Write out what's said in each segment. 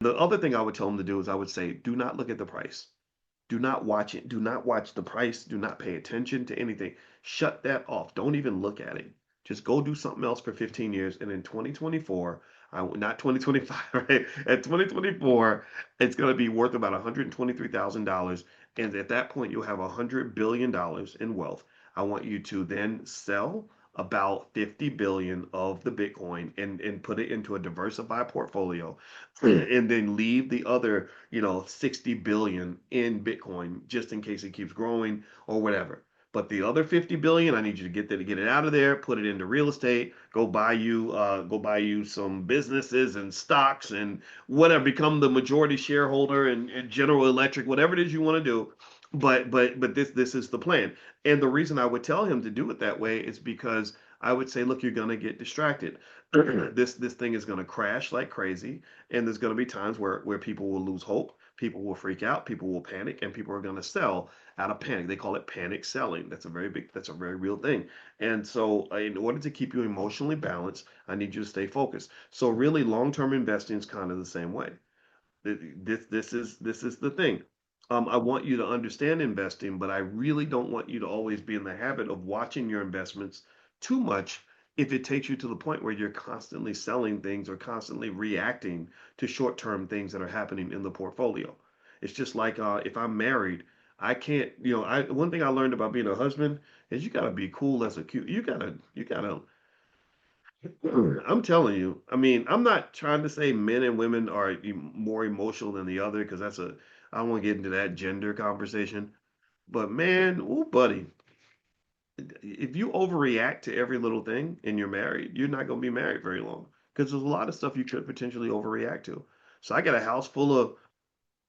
The other thing I would tell them to do is I would say, do not look at the price. Do not watch it. Do not watch the price. Do not pay attention to anything. Shut that off. Don't even look at it. Just go do something else for 15 years. And in 2024, not 2025, right? At 2024, it's going to be worth about $123,000. And at that point, you'll have $100 billion in wealth. I want you to then sell about 50 billion of the Bitcoin and put it into a diversified portfolio and then leave the other 60 billion in Bitcoin just in case it keeps growing or whatever. But the other 50 billion, I need you to get it out of there, put it into real estate, go buy you some businesses and stocks and whatever, become the majority shareholder and General Electric, whatever it is you want to do. But this is the plan. And the reason I would tell him to do it that way is because I would say, look, you're gonna get distracted. This thing is gonna crash like crazy, and there's going to be times where people will lose hope, people will freak out, people will panic, and people are going to sell out of panic. They call it panic selling. That's a very real thing. And so in order to keep you emotionally balanced, I need you to stay focused. So really long-term investing is kind of the same way. This is the thing. I want you to understand investing, but I really don't want you to always be in the habit of watching your investments too much if it takes you to the point where you're constantly selling things or constantly reacting to short-term things that are happening in the portfolio. It's just like if I'm married, I can't, one thing I learned about being a husband is you gotta be cool as a cute. You gotta I'm telling you. I mean, I'm not trying to say men and women are more emotional than the other because I don't want to get into that gender conversation. But man, oh buddy, if you overreact to every little thing and you're married, you're not going to be married very long because there's a lot of stuff you could potentially overreact to. So I got a house full of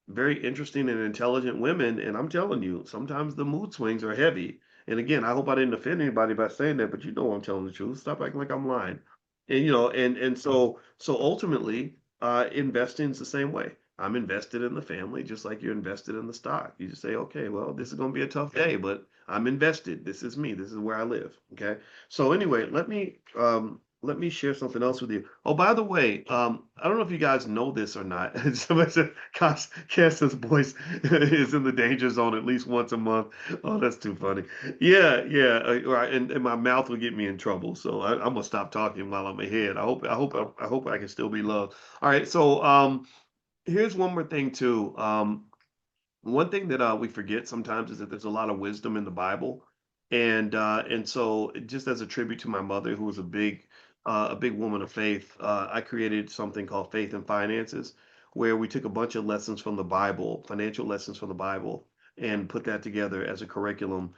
very interesting and intelligent women, and I'm telling you, sometimes the mood swings are heavy. And again, I hope I didn't offend anybody by saying that, but you know I'm telling the truth. Stop acting like I'm lying. And and so ultimately, investing is the same way. I'm invested in the family, just like you're invested in the stock. You just say, okay, well, this is going to be a tough day, but I'm invested. This is me. This is where I live. Okay. So anyway, let me share something else with you. Oh, by the way, I don't know if you guys know this or not. Somebody said Cass's voice is in the danger zone at least once a month. Oh, that's too funny. Yeah, yeah. Right, and my mouth will get me in trouble, so I'm gonna stop talking while I'm ahead. I hope I can still be loved. All right. So here's one more thing too. One thing that we forget sometimes is that there's a lot of wisdom in the Bible, and so just as a tribute to my mother, who was a big woman of faith, I created something called Faith and Finances, where we took a bunch of lessons from the Bible, financial lessons from the Bible, and put that together as a curriculum